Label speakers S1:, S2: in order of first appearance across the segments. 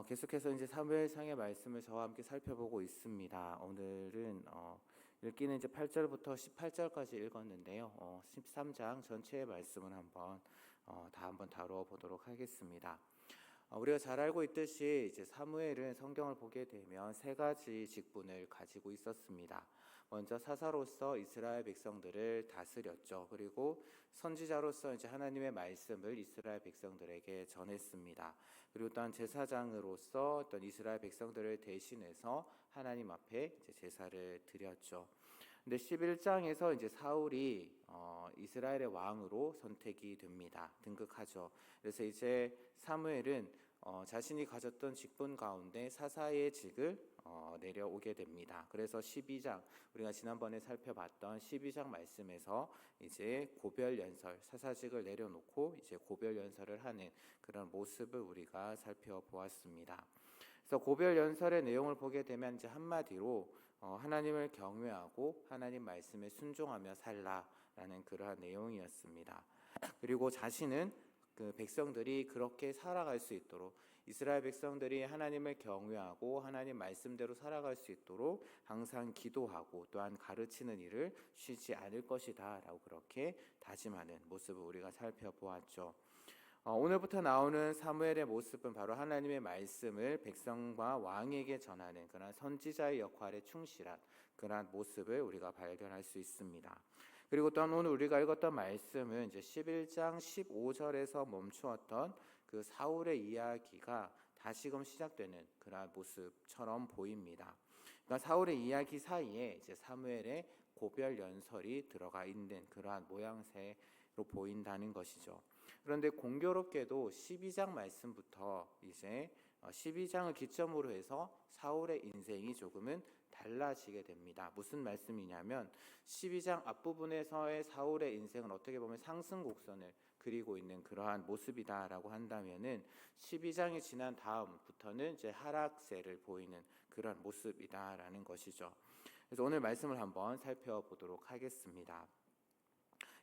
S1: 계속해서 이제 사무엘상의 말씀을 저와 함께 살펴보고 있습니다. 오늘은 읽기는 이제 8절부터 18절까지 읽었는데요. 13장 전체의 말씀을 한번 다루어 보도록 하겠습니다. 우리가 잘 알고 있듯이 이제 사무엘은 성경을 보게 되면 세 가지 직분을 가지고 있었습니다. 먼저 사사로서 이스라엘 백성들을 다스렸죠. 그리고 선지자로서 이제 하나님의 말씀을 이스라엘 백성들에게 전했습니다. 그리고 또한 제사장으로서 어떤 이스라엘 백성들을 대신해서 하나님 앞에 이제 제사를 드렸죠. 근데 11장에서 이제 사울이 이스라엘의 왕으로 선택이 됩니다. 등극하죠. 그래서 이제 사무엘은 자신이 가졌던 직분 가운데 사사의 직을 내려오게 됩니다. 그래서 12장, 우리가 지난번에 살펴봤던 12장 말씀에서 이제 고별연설, 사사직을 내려놓고 이제 고별연설을 하는 그런 모습을 우리가 살펴보았습니다. 그래서 고별연설의 내용을 보게 되면 이제 한마디로 하나님을 경외하고 하나님 말씀에 순종하며 살라라는 그러한 내용이었습니다. 그리고 자신은 그 백성들이 그렇게 살아갈 수 있도록, 이스라엘 백성들이 하나님을 경외하고 하나님 말씀대로 살아갈 수 있도록 항상 기도하고 또한 가르치는 일을 쉬지 않을 것이다 라고 그렇게 다짐하는 모습을 우리가 살펴보았죠. 오늘부터 나오는 사무엘의 모습은 바로 하나님의 말씀을 백성과 왕에게 전하는 그런 선지자의 역할에 충실한 그런 모습을 우리가 발견할 수 있습니다. 그리고 또한 오늘 우리가 읽었던 말씀은 이제 11장 15절에서 멈추었던 그 사울의 이야기가 다시금 시작되는 그런 모습처럼 보입니다. 그러니까 사울의 이야기 사이에 이제 사무엘의 고별 연설이 들어가 있는 그러한 모양새로 보인다는 것이죠. 그런데 공교롭게도 12장 말씀부터 이제 12장을 기점으로 해서 사울의 인생이 조금은 달라지게 됩니다. 무슨 말씀이냐면 12장 앞부분에서의 사울의 인생은 어떻게 보면 상승 곡선을 그리고 있는 그러한 모습이다라고 한다면은 12장이 지난 다음부터는 이제 하락세를 보이는 그런 모습이다라는 것이죠. 그래서 오늘 말씀을 한번 살펴보도록 하겠습니다.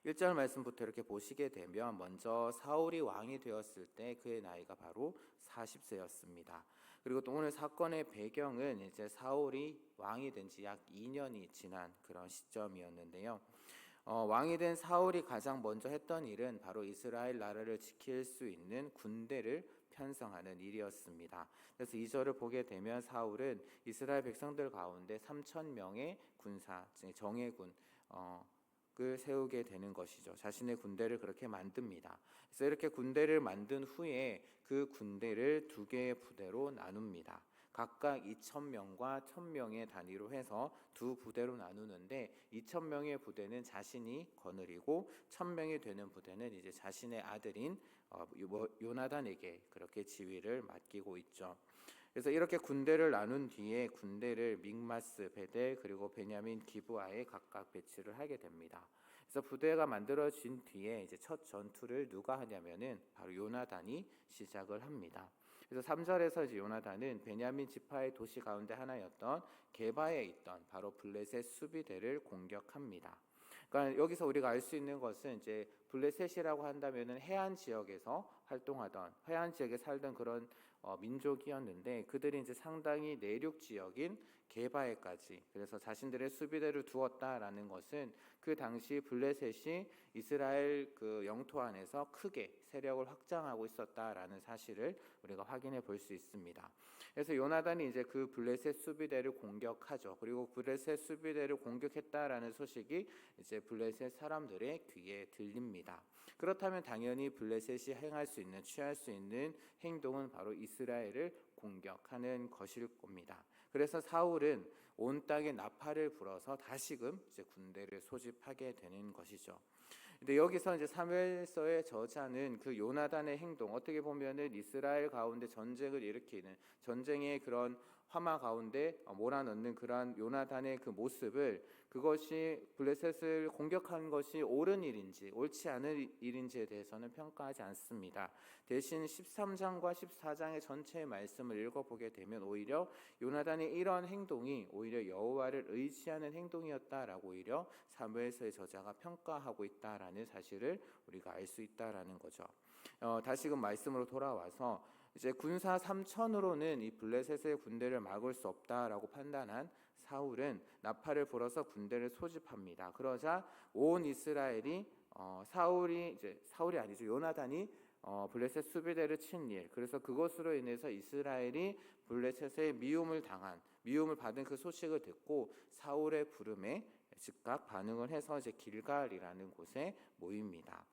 S1: 1절 말씀부터 이렇게 보시게 되면 먼저 사울이 왕이 되었을 때 그의 나이가 바로 40세였습니다. 그리고 또 오늘 사건의 배경은 이제 사울이 왕이 된 지 약 2년이 지난 그런 시점이었는데요. 왕이 된 사울이 가장 먼저 했던 일은 바로 이스라엘 나라를 지킬 수 있는 군대를 편성하는 일이었습니다. 그래서 2절을 보게 되면 사울은 이스라엘 백성들 가운데 3,000명의 군사, 정예군, 을 세우게 되는 것이죠. 자신의 군대를 그렇게 만듭니다. 그래서 이렇게 군대를 만든 후에 그 군대를 두 개의 부대로 나눕니다. 각각 2,000명과 1,000명의 단위로 해서 두 부대로 나누는데 2,000명의 부대는 자신이 거느리고 1,000명이 되는 부대는 이제 자신의 아들인 요나단에게 그렇게 지휘를 맡기고 있죠. 그래서 이렇게 군대를 나눈 뒤에 군대를 믹마스, 베델 그리고 베냐민 기브아에 각각 배치를 하게 됩니다. 그래서 부대가 만들어진 뒤에 이제 첫 전투를 누가 하냐면은 바로 요나단이 시작을 합니다. 그래서 3절에서 이제 요나단은 베냐민 지파의 도시 가운데 하나였던 게바에 있던 바로 블레셋 수비대를 공격합니다. 그러니까 여기서 우리가 알 수 있는 것은 이제 블레셋이라고 한다면은 해안 지역에서 활동하던 해안 지역에 살던 그런 민족이었는데 그들이 이제 상당히 내륙 지역인 게바에까지 그래서 자신들의 수비대를 두었다라는 것은 그 당시 블레셋이 이스라엘 그 영토 안에서 크게 세력을 확장하고 있었다라는 사실을 우리가 확인해 볼 수 있습니다. 그래서 요나단이 이제 그 블레셋 수비대를 공격하죠. 그리고 블레셋 수비대를 공격했다라는 소식이 이제 블레셋 사람들의 귀에 들립니다. 그렇다면 당연히 블레셋이 행할 수 있는 취할 수 있는 행동은 바로 이스라엘을 공격하는 것일 겁니다. 그래서 사울은 온 땅에 나팔을 불어서 다시금 이제 군대를 소집하게 되는 것이죠. 근데 여기서 이제 사무엘서의 저자는 그 요나단의 행동, 어떻게 보면은 이스라엘 가운데 전쟁을 일으키는 전쟁의 그런 화마 가운데 몰아넣는 그러한 요나단의 그 모습을 그것이 블레셋을 공격한 것이 옳은 일인지 옳지 않은 일인지에 대해서는 평가하지 않습니다. 대신 13장과 14장의 전체의 말씀을 읽어보게 되면 오히려 요나단의 이러한 행동이 오히려 여호와를 의지하는 행동이었다라고 오히려 사무엘서의 저자가 평가하고 있다라는 사실을 우리가 알 수 있다라는 거죠. 다시금 말씀으로 돌아와서 이제 군사 3천으로는 이 블레셋의 군대를 막을 수 없다라고 판단한 사울은 나팔을 불어서 군대를 소집합니다. 그러자 온 이스라엘이 사울이 아니죠, 요나단이 블레셋 수비대를 친 일, 그래서 그것으로 인해서 이스라엘이 블레셋의 미움을 받은 그 소식을 듣고 사울의 부름에 즉각 반응을 해서 이제 길갈이라는 곳에 모입니다.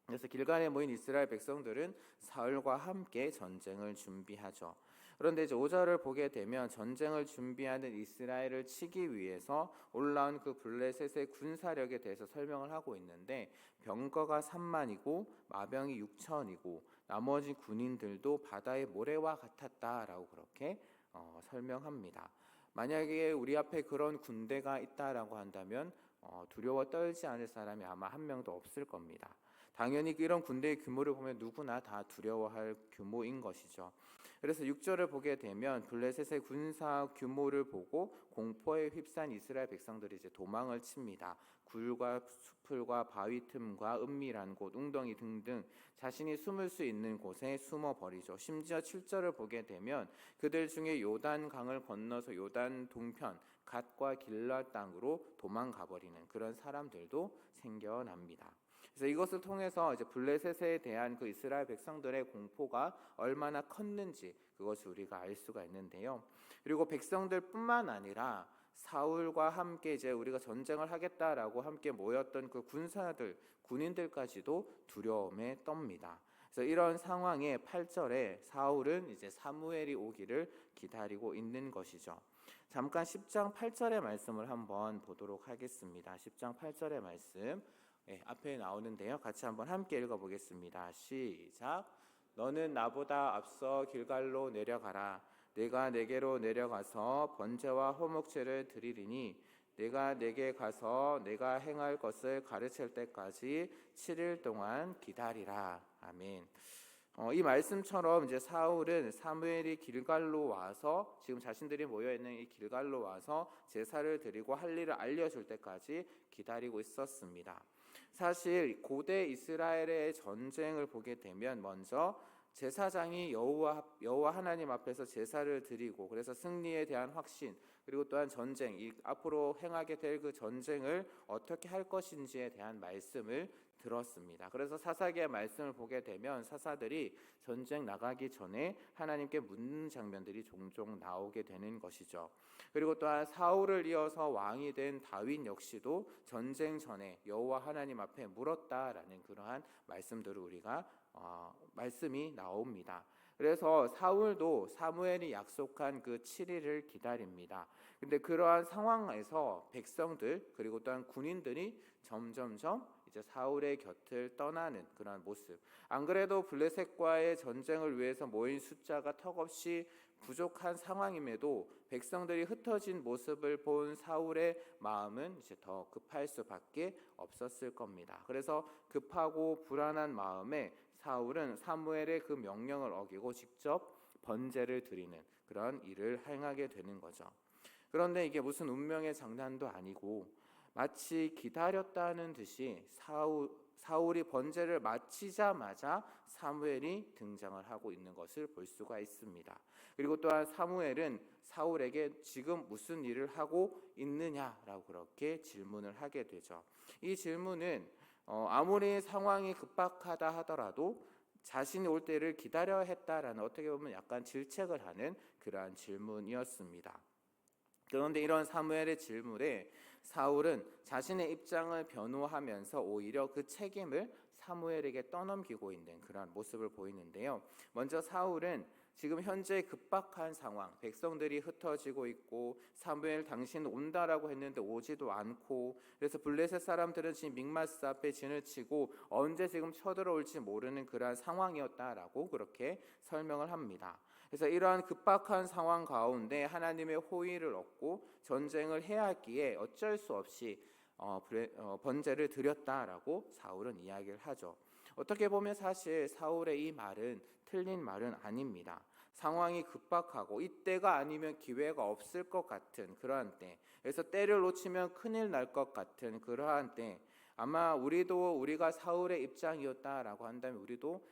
S1: 그래서 길갈에 모인 이스라엘 백성들은 사울과 함께 전쟁을 준비하죠. 그런데 이제 5절을 보게 되면 전쟁을 준비하는 이스라엘을 치기 위해서 올라온 그 블레셋의 군사력에 대해서 설명을 하고 있는데, 병거가 3만이고 마병이 6천이고 나머지 군인들도 바다의 모래와 같았다라고 그렇게 설명합니다. 만약에 우리 앞에 그런 군대가 있다라고 한다면 두려워 떨지 않을 사람이 아마 한 명도 없을 겁니다. 당연히 이런 군대의 규모를 보면 누구나 다 두려워할 규모인 것이죠. 그래서 6절을 보게 되면 블레셋의 군사 규모를 보고 공포에 휩싸인 이스라엘 백성들이 이제 도망을 칩니다. 굴과 수풀과 바위 틈과 은밀한 곳, 웅덩이 등등 자신이 숨을 수 있는 곳에 숨어 버리죠. 심지어 7절을 보게 되면 그들 중에 요단 강을 건너서 요단 동편 갓과 길라 땅으로 도망가 버리는 그런 사람들도 생겨납니다. 그래서 이것을 통해서 이제 블레셋에 대한 그 이스라엘 백성들의 공포가 얼마나 컸는지 그것을 우리가 알 수가 있는데요. 그리고 백성들뿐만 아니라 사울과 함께 이제 우리가 전쟁을 하겠다라고 함께 모였던 그 군인들까지도 두려움에 떱니다. 그래서 이런 상황에 8절에 사울은 이제 사무엘이 오기를 기다리고 있는 것이죠. 잠깐 10장 8절의 말씀을 한번 보도록 하겠습니다. 10장 8절의 말씀 앞에 나오는데요. 같이 한번 함께 읽어보겠습니다. 시작. 너는 나보다 앞서 길갈로 내려가라. 내가 내게로 내려가서 번제와 화목제를 드리리니 내가 내게 가서 내가 행할 것을 가르칠 때까지 7일 동안 기다리라. 아멘. 이 말씀처럼 이제 사울은 사무엘이 길갈로 와서 지금 자신들이 모여 있는 이 길갈로 와서 제사를 드리고 할 일을 알려줄 때까지 기다리고 있었습니다. 사실 고대 이스라엘의 전쟁을 보게 되면 먼저 제사장이 여호와 하나님 앞에서 제사를 드리고, 그래서 승리에 대한 확신, 그리고 또한 전쟁, 이 앞으로 행하게 될 그 전쟁을 어떻게 할 것인지에 대한 말씀을 들었습니다. 그래서 사사기의 말씀을 보게 되면 사사들이 전쟁 나가기 전에 하나님께 묻는 장면들이 종종 나오게 되는 것이죠. 그리고 또한 사울을 이어서 왕이 된 다윗 역시도 전쟁 전에 여호와 하나님 앞에 물었다라는 그러한 말씀들을 말씀이 나옵니다. 그래서 사울도 사무엘이 약속한 그 7일을 기다립니다. 근데 그러한 상황에서 백성들 그리고 또한 군인들이 점점점 이제 사울의 곁을 떠나는 그러한 모습. 안 그래도 블레셋과의 전쟁을 위해서 모인 숫자가 턱없이 부족한 상황임에도 백성들이 흩어진 모습을 본 사울의 마음은 이제 더 급할 수밖에 없었을 겁니다. 그래서 급하고 불안한 마음에 사울은 사무엘의 그 명령을 어기고 직접 번제를 드리는 그런 일을 행하게 되는 거죠. 그런데 이게 무슨 운명의 장난도 아니고 마치 기다렸다는 듯이 사울이 번제를 마치자마자 사무엘이 등장을 하고 있는 것을 볼 수가 있습니다. 그리고 또한 사무엘은 사울에게 지금 무슨 일을 하고 있느냐라고 그렇게 질문을 하게 되죠. 이 질문은 아무리 상황이 급박하다 하더라도 자신이 올 때를 기다려야 했다라는, 어떻게 보면 약간 질책을 하는 그러한 질문이었습니다. 그런데 이런 사무엘의 질문에 사울은 자신의 입장을 변호하면서 오히려 그 책임을 사무엘에게 떠넘기고 있는 그런 모습을 보이는데요. 먼저 사울은 지금 현재 급박한 상황, 백성들이 흩어지고 있고 사무엘 당신 온다라고 했는데 오지도 않고, 그래서 블레셋 사람들은 지금 믹마스 앞에 진을 치고 언제 지금 쳐들어올지 모르는 그러한 상황이었다라고 그렇게 설명을 합니다. 그래서 이러한 급박한 상황 가운데 하나님의 호의를 얻고 전쟁을 해야 했기에 어쩔 수 없이 번제를 드렸다라고 사울은 이야기를 하죠. 어떻게 보면 사실 사울의 이 말은 틀린 말은 아닙니다. 상황이 급박하고 이때가 아니면 기회가 없을 것 같은 그러한 때, 그래서 때를 놓치면 큰일 날 것 같은 그러한 때, 아마 우리가 사울의 입장이었다라고 한다면 우리도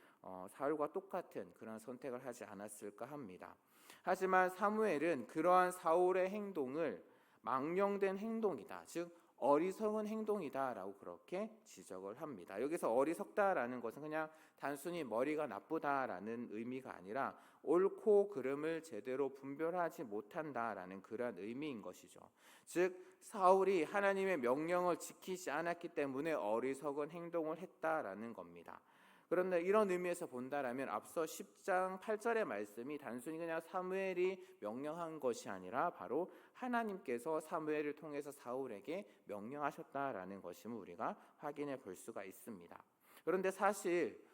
S1: 사울과 똑같은 그런 선택을 하지 않았을까 합니다. 하지만 사무엘은 그러한 사울의 행동을 망령된 행동이다, 즉 어리석은 행동이다라고 그렇게 지적을 합니다. 여기서 어리석다라는 것은 그냥 단순히 머리가 나쁘다라는 의미가 아니라 옳고 그름을 제대로 분별하지 못한다라는 그런 의미인 것이죠. 즉 사울이 하나님의 명령을 지키지 않았기 때문에 어리석은 행동을 했다라는 겁니다. 그런데 이런 의미에서 본다라면 앞서 10장 8절의 말씀이 단순히 그냥 사무엘이 명령한 것이 아니라 바로 하나님께서 사무엘을 통해서 사울에게 명령하셨다라는 것임을 우리가 확인해 볼 수가 있습니다. 그런데 사실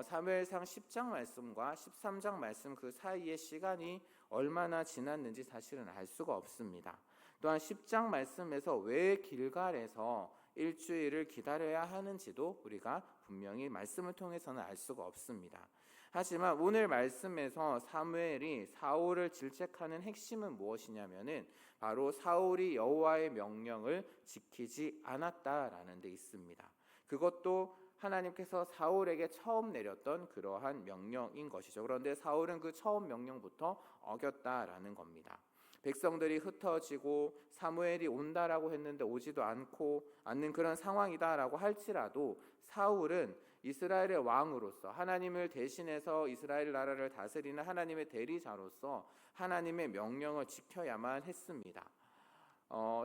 S1: 사무엘상 10장 말씀과 13장 말씀 그 사이의 시간이 얼마나 지났는지 사실은 알 수가 없습니다. 또한 10장 말씀에서 왜 길갈에서 일주일을 기다려야 하는지도 우리가 분명히 말씀을 통해서는 알 수가 없습니다. 하지만 오늘 말씀에서 사무엘이 사울을 질책하는 핵심은 무엇이냐면은 바로 사울이 여호와의 명령을 지키지 않았다라는 데 있습니다. 그것도 하나님께서 사울에게 처음 내렸던 그러한 명령인 것이죠. 그런데 사울은 그 처음 명령부터 어겼다라는 겁니다. 백성들이 흩어지고 사무엘이 온다라고 했는데 오지도 않는 그런 상황이다라고 할지라도 사울은 이스라엘의 왕으로서 하나님을 대신해서 이스라엘 나라를 다스리는 하나님의 대리자로서 하나님의 명령을 지켜야만 했습니다.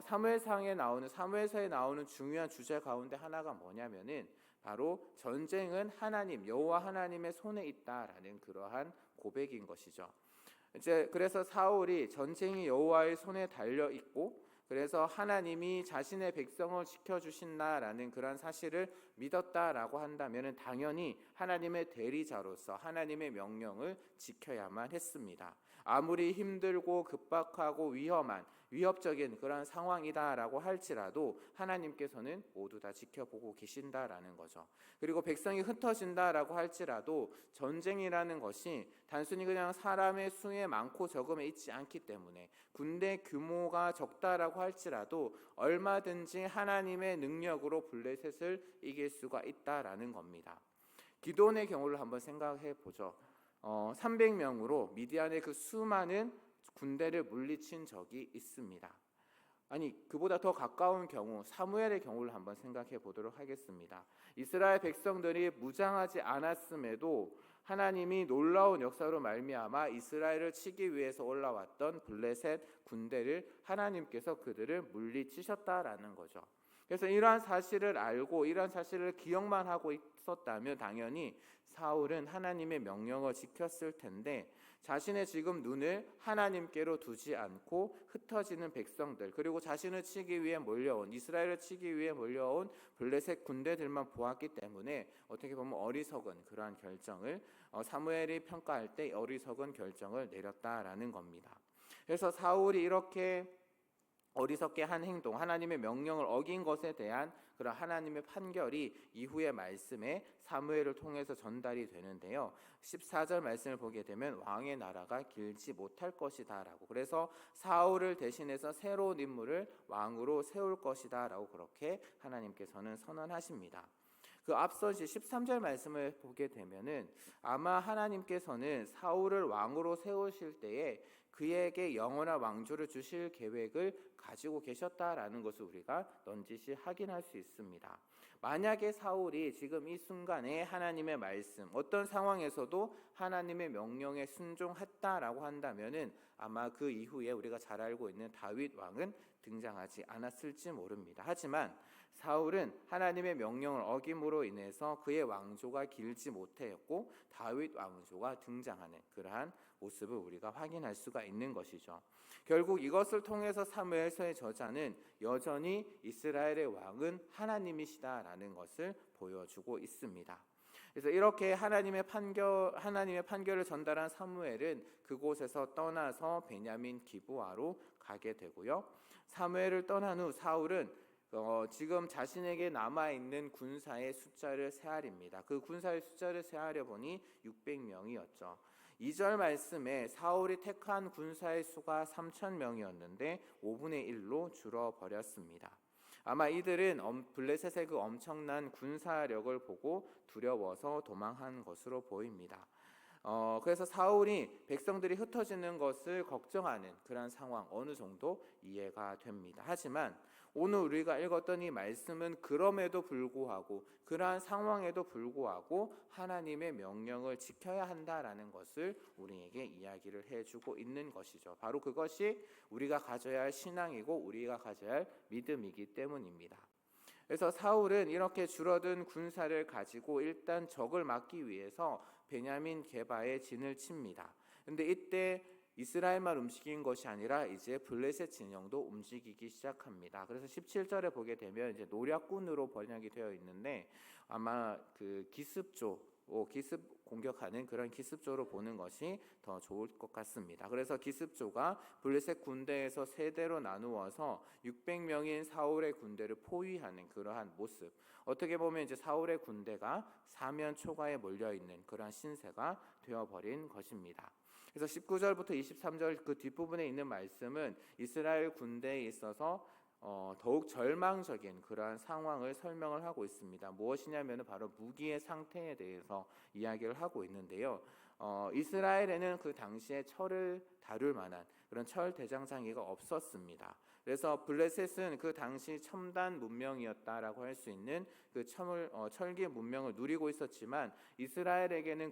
S1: 사무엘서에 나오는 중요한 주제 가운데 하나가 뭐냐면은 바로 전쟁은 하나님 여호와 하나님의 손에 있다라는 그러한 고백인 것이죠. 그래서 사울이 전쟁이 여호와의 손에 달려 있고 그래서 하나님이 자신의 백성을 지켜주신다라는 그런 사실을 믿었다라고 한다면 당연히 하나님의 대리자로서 하나님의 명령을 지켜야만 했습니다. 아무리 힘들고 급박하고 위협적인 그런 상황이다라고 할지라도 하나님께서는 모두 다 지켜보고 계신다라는 거죠. 그리고 백성이 흩어진다라고 할지라도 전쟁이라는 것이 단순히 그냥 사람의 수에 많고 적음에 있지 않기 때문에 군대 규모가 적다라고 할지라도 얼마든지 하나님의 능력으로 블레셋을 이길 수가 있다라는 겁니다. 기드온의 경우를 한번 생각해 보죠. 300명으로 미디안의 그 수많은 군대를 물리친 적이 있습니다. 아니 그보다 더 가까운 경우 사무엘의 경우를 한번 생각해 보도록 하겠습니다. 이스라엘 백성들이 무장하지 않았음에도 하나님이 놀라운 역사로 말미암아 이스라엘을 치기 위해서 올라왔던 블레셋 군대를 하나님께서 그들을 물리치셨다라는 거죠. 그래서 이러한 사실을 알고 이러한 사실을 기억만 하고 있었다면 당연히 사울은 하나님의 명령을 지켰을 텐데 자신의 지금 눈을 하나님께로 두지 않고 흩어지는 백성들 그리고 자신을 치기 위해 몰려온 이스라엘을 치기 위해 몰려온 블레셋 군대들만 보았기 때문에 어떻게 보면 어리석은 그러한 결정을 사무엘이 평가할 때 어리석은 결정을 내렸다라는 겁니다. 그래서 사울이 이렇게 어리석게 한 행동, 하나님의 명령을 어긴 것에 대한 그런 하나님의 판결이 이후의 말씀에 사무엘을 통해서 전달이 되는데요. 14절 말씀을 보게 되면 왕의 나라가 길지 못할 것이다 라고, 그래서 사울을 대신해서 새로운 인물을 왕으로 세울 것이다 라고 그렇게 하나님께서는 선언하십니다. 그 앞서 13절 말씀을 보게 되면은 아마 하나님께서는 사울을 왕으로 세우실 때에 그에게 영원한 왕조를 주실 계획을 가지고 계셨다라는 것을 우리가 넌지시 확인할 수 있습니다. 만약에 사울이 지금 이 순간에 하나님의 말씀, 어떤 상황에서도 하나님의 명령에 순종했다라고 한다면은 아마 그 이후에 우리가 잘 알고 있는 다윗 왕은 등장하지 않았을지 모릅니다. 하지만 사울은 하나님의 명령을 어김으로 인해서 그의 왕조가 길지 못했고 다윗 왕조가 등장하는 그러한 모습을 우리가 확인할 수가 있는 것이죠. 결국 이것을 통해서 사무엘서의 저자는 여전히 이스라엘의 왕은 하나님이시다라는 것을 보여주고 있습니다. 그래서 이렇게 하나님의 판결을 전달한 사무엘은 그곳에서 떠나서 베냐민 기브아로 가게 되고요. 사무엘을 떠난 후 사울은 지금 자신에게 남아있는 군사의 숫자를 세알입니다. 그 군사의 숫자를 세알해 보니 600명이었죠. 2절 말씀에 사울이 택한 군사의 수가 3,000명이었는데 5분의 1로 줄어버렸습니다. 아마 이들은 블레셋의 그 엄청난 군사력을 보고 두려워서 도망한 것으로 보입니다. 그래서 사울이 백성들이 흩어지는 것을 걱정하는 그런 상황 어느 정도 이해가 됩니다. 하지만 오늘 우리가 읽었던 이 말씀은 그럼에도 불구하고 그러한 상황에도 불구하고 하나님의 명령을 지켜야 한다라는 것을 우리에게 이야기를 해주고 있는 것이죠. 바로 그것이 우리가 가져야 할 신앙이고 우리가 가져야 할 믿음이기 때문입니다. 그래서 사울은 이렇게 줄어든 군사를 가지고 일단 적을 막기 위해서 베냐민 게바에 진을 칩니다. 그런데 이때 이스라엘만 움직인 것이 아니라 이제 블레셋 진영도 움직이기 시작합니다. 그래서 17절에 보게 되면 이제 노략군으로 번역이 되어 있는데 아마 그 기습조, 기습 공격하는 그런 기습조로 보는 것이 더 좋을 것 같습니다. 그래서 기습조가 블레셋 군대에서 세 대로 나누어서 600명인 사울의 군대를 포위하는 그러한 모습. 어떻게 보면 이제 사울의 군대가 사면 초가에 몰려 있는 그러한 신세가 되어버린 것입니다. 그래서 19절부터 23절 그 뒷부분에 있는 말씀은 이스라엘 군대에 있어서 더욱 절망적인 그러한 상황을 설명을 하고 있습니다. 무엇이냐면 바로 무기의 상태에 대해서 이야기를 하고 있는데요. 이스라엘에는 그 당시에 철을 다룰 만한 그런 철 대장장이가 없었습니다. 그래서 블레셋은 그 당시 첨단 문명이었다라고 할 수 있는 그 철기 문명을 누리고 있었지만 이스라엘에게는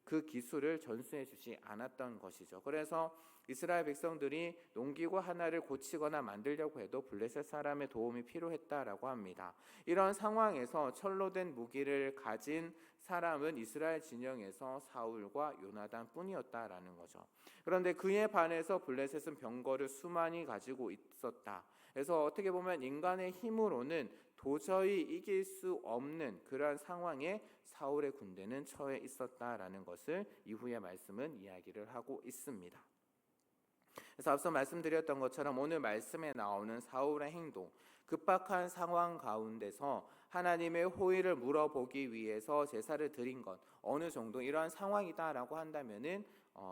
S1: 그 기술을 전수해 주지 않았던 것이죠. 그래서 이스라엘 백성들이 농기구 하나를 고치거나 만들려고 해도 블레셋 사람의 도움이 필요했다라고 합니다. 이런 상황에서 철로 된 무기를 가진 사람은 이스라엘 진영에서 사울과 요나단 뿐이었다라는 거죠. 그런데 그에 반해서 블레셋은 병거를 수많이 가지고 있었다. 그래서 어떻게 보면 인간의 힘으로는 도저히 이길 수 없는 그러한 상황에 사울의 군대는 처해 있었다라는 것을 이후의 말씀은 이야기를 하고 있습니다. 그래서 앞서 말씀드렸던 것처럼 오늘 말씀에 나오는 사울의 행동, 급박한 상황 가운데서 하나님의 호의를 물어보기 위해서 제사를 드린 것, 어느 정도 이러한 상황이다라고 한다면은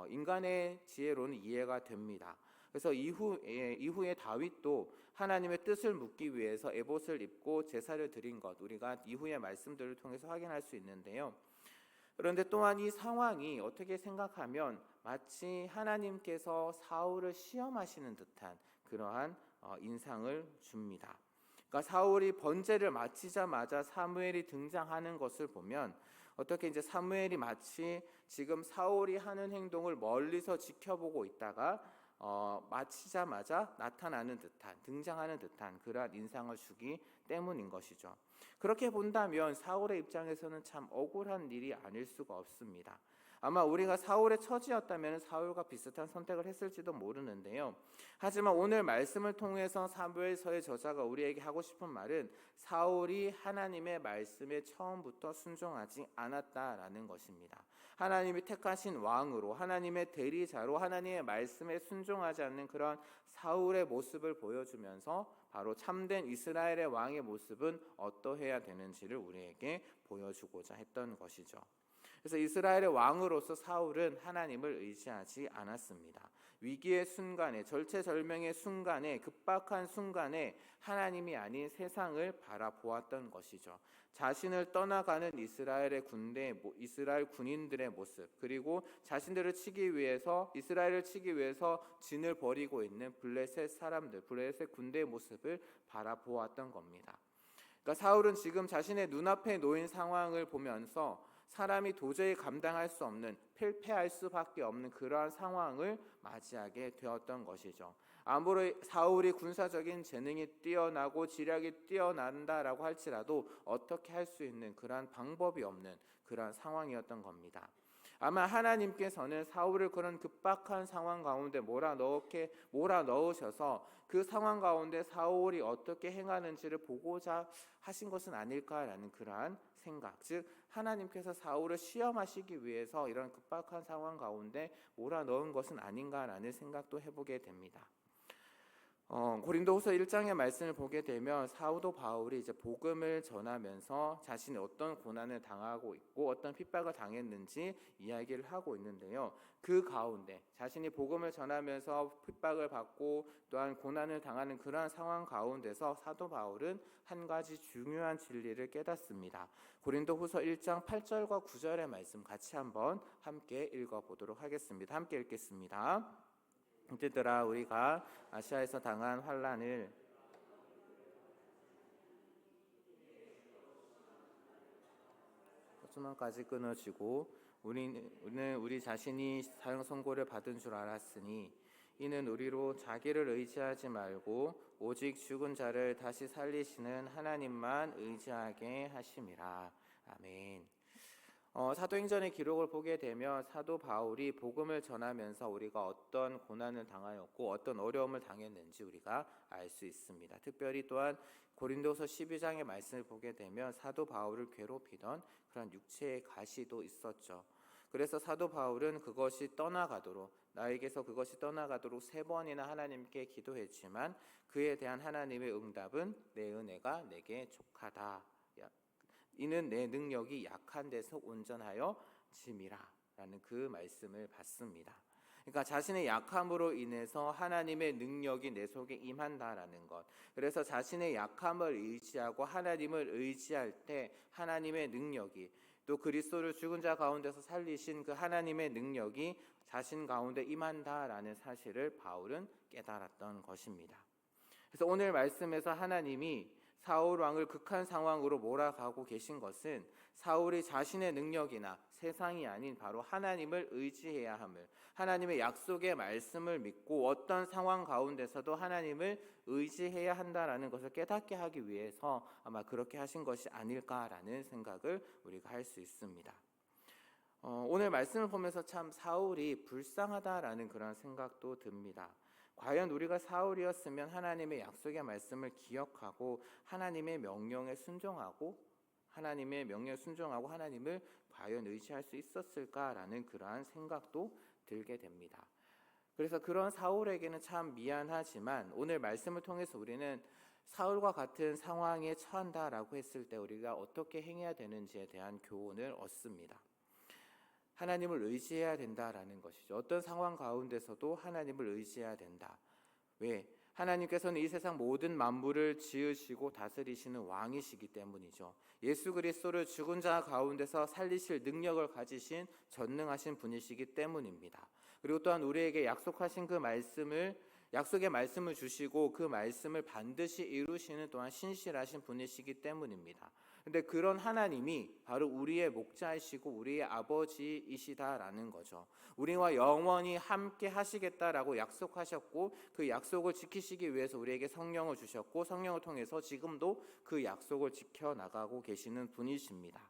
S1: 인간의 지혜로는 이해가 됩니다. 그래서 이후에 다윗도 하나님의 뜻을 묻기 위해서 에봇을 입고 제사를 드린 것, 우리가 이후의 말씀들을 통해서 확인할 수 있는데요. 그런데 또한 이 상황이 어떻게 생각하면 마치 하나님께서 사울을 시험하시는 듯한 그러한 인상을 줍니다. 그러니까 사울이 번제를 마치자마자 사무엘이 등장하는 것을 보면 어떻게 이제 사무엘이 마치 지금 사울이 하는 행동을 멀리서 지켜보고 있다가 마치자마자 나타나는 듯한, 등장하는 듯한 그러한 인상을 주기 때문인 것이죠. 그렇게 본다면 사울의 입장에서는 참 억울한 일이 아닐 수가 없습니다. 아마 우리가 사울의 처지였다면 사울과 비슷한 선택을 했을지도 모르는데요. 하지만 오늘 말씀을 통해서 사무엘서의 저자가 우리에게 하고 싶은 말은 사울이 하나님의 말씀에 처음부터 순종하지 않았다라는 것입니다. 하나님이 택하신 왕으로, 하나님의 대리자로 하나님의 말씀에 순종하지 않는 그런 사울의 모습을 보여주면서 바로 참된 이스라엘의 왕의 모습은 어떠해야 되는지를 우리에게 보여주고자 했던 것이죠. 그래서 이스라엘의 왕으로서 사울은 하나님을 의지하지 않았습니다. 위기의 순간에, 절체절명의 순간에, 급박한 순간에 하나님이 아닌 세상을 바라보았던 것이죠. 자신을 떠나가는 이스라엘 군인들의 모습, 그리고 자신들을 치기 위해서, 이스라엘을 치기 위해서 진을 벌이고 있는 블레셋 군대의 모습을 바라보았던 겁니다. 그러니까 사울은 지금 자신의 눈앞에 놓인 상황을 보면서 사람이 도저히 감당할 수 없는, 패할 수밖에 없는 그러한 상황을 맞이하게 되었던 것이죠. 아무리 사울이 군사적인 재능이 뛰어나고 지략이 뛰어난다라고 할지라도 어떻게 할 수 있는 그러한 방법이 없는 그러한 상황이었던 겁니다. 아마 하나님께서는 사울을 그런 급박한 상황 가운데 몰아넣으셔서 그 상황 가운데 사울이 어떻게 행하는지를 보고자 하신 것은 아닐까라는 그러한 생각, 즉 하나님께서 사울을 시험하시기 위해서 이런 급박한 상황 가운데 몰아넣은 것은 아닌가라는 생각도 해보게 됩니다. 고린도후서 1장의 말씀을 보게 되면 사도 바울이 이제 복음을 전하면서 자신이 어떤 고난을 당하고 있고 어떤 핍박을 당했는지 이야기를 하고 있는데요. 그 가운데 자신이 복음을 전하면서 핍박을 받고 또한 고난을 당하는 그러한 상황 가운데서 사도 바울은 한 가지 중요한 진리를 깨닫습니다. 고린도후서 1장 8절과 9절의 말씀 같이 한번 함께 읽어보도록 하겠습니다. 함께 읽겠습니다. 형제들아, 우리가 아시아에서 당한 환난을 수만까지 끊어지고 우리는 우리 자신이 사형 선고를 받은 줄 알았으니 이는 우리로 자기를 의지하지 말고 오직 죽은 자를 다시 살리시는 하나님만 의지하게 하심이라. 아멘. 사도행전의 기록을 보게 되면 사도 바울이 복음을 전하면서 우리가 어떤 고난을 당하였고 어떤 어려움을 당했는지 우리가 알 수 있습니다. 특별히 또한 고린도서 12장의 말씀을 보게 되면 사도 바울을 괴롭히던 그런 육체의 가시도 있었죠. 그래서 사도 바울은 그것이 떠나가도록 나에게서 그것이 떠나가도록 3번이나 하나님께 기도했지만 그에 대한 하나님의 응답은 내 은혜가 내게 족하다. 이는 내 능력이 약한 데서 온전하여 짐이라 라는 그 말씀을 받습니다. 그러니까 자신의 약함으로 인해서 하나님의 능력이 내 속에 임한다라는 것. 그래서 자신의 약함을 의지하고 하나님을 의지할 때 하나님의 능력이 또 그리스도를 죽은 자 가운데서 살리신 그 하나님의 능력이 자신 가운데 임한다라는 사실을 바울은 깨달았던 것입니다. 그래서 오늘 말씀에서 하나님이 사울 왕을 극한 상황으로 몰아가고 계신 것은 사울이 자신의 능력이나 세상이 아닌 바로 하나님을 의지해야 함을, 하나님의 약속의 말씀을 믿고 어떤 상황 가운데서도 하나님을 의지해야 한다라는 것을 깨닫게 하기 위해서 아마 그렇게 하신 것이 아닐까라는 생각을 우리가 할 수 있습니다. 오늘 말씀을 보면서 참 사울이 불쌍하다라는 그런 생각도 듭니다. 과연 우리가 사울이었으면 하나님의 약속의 말씀을 기억하고 하나님의 명령에 순종하고 하나님을 과연 의지할 수 있었을까라는 그러한 생각도 들게 됩니다. 그래서 그런 사울에게는 참 미안하지만 오늘 말씀을 통해서 우리는 사울과 같은 상황에 처한다라고 했을 때 우리가 어떻게 행해야 되는지에 대한 교훈을 얻습니다. 하나님을 의지해야 된다라는 것이죠. 어떤 상황 가운데서도 하나님을 의지해야 된다. 왜? 하나님께서는 이 세상 모든 만물을 지으시고 다스리시는 왕이시기 때문이죠. 예수 그리스도를 죽은 자 가운데서 살리실 능력을 가지신 전능하신 분이시기 때문입니다. 그리고 또한 우리에게 약속하신 그 약속의 말씀을 주시고 그 말씀을 반드시 이루시는 또한 신실하신 분이시기 때문입니다. 근데 그런 하나님이 바로 우리의 목자이시고 우리의 아버지이시다라는 거죠. 우리와 영원히 함께 하시겠다라고 약속하셨고 그 약속을 지키시기 위해서 우리에게 성령을 주셨고 성령을 통해서 지금도 그 약속을 지켜나가고 계시는 분이십니다.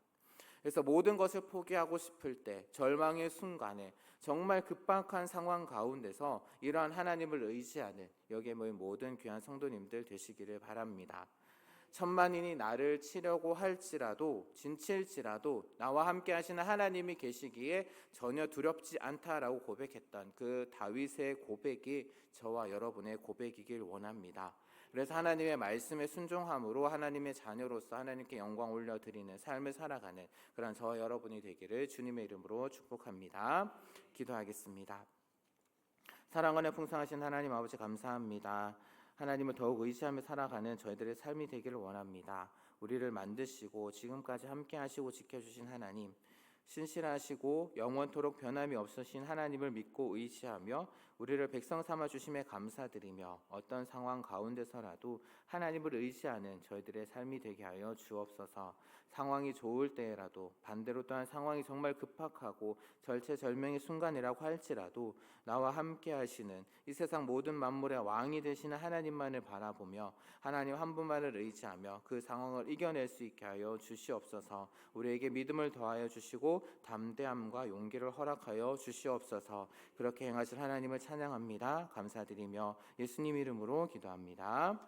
S1: 그래서 모든 것을 포기하고 싶을 때 절망의 순간에 정말 급박한 상황 가운데서 이러한 하나님을 의지하는 여기에 모인 모든 귀한 성도님들 되시기를 바랍니다. 천만인이 나를 치려고 할지라도 진칠지라도 나와 함께 하시는 하나님이 계시기에 전혀 두렵지 않다라고 고백했던 그 다윗의 고백이 저와 여러분의 고백이길 원합니다. 그래서 하나님의 말씀에 순종함으로 하나님의 자녀로서 하나님께 영광 올려드리는 삶을 살아가는 그런 저와 여러분이 되기를 주님의 이름으로 축복합니다. 기도하겠습니다. 사랑하는 풍성하신 하나님 아버지 감사합니다. 하나님을 더욱 의지하며 살아가는 저희들의 삶이 되기를 원합니다. 우리를 만드시고 지금까지 함께 하시고 지켜주신 하나님, 신실하시고 영원토록 변함이 없으신 하나님을 믿고 의지하며 우리를 백성 삼아 주심에 감사드리며 어떤 상황 가운데서라도 하나님을 의지하는 저희들의 삶이 되게 하여 주옵소서. 상황이 좋을 때라도 반대로 또한 상황이 정말 급박하고 절체절명의 순간이라고 할지라도 나와 함께 하시는 이 세상 모든 만물의 왕이 되시는 하나님만을 바라보며 하나님 한 분만을 의지하며 그 상황을 이겨낼 수 있게 하여 주시옵소서. 우리에게 믿음을 더하여 주시고 담대함과 용기를 허락하여 주시옵소서. 그렇게 행하실 하나님을 찬양합니다. 감사드리며 예수님 이름으로 기도합니다.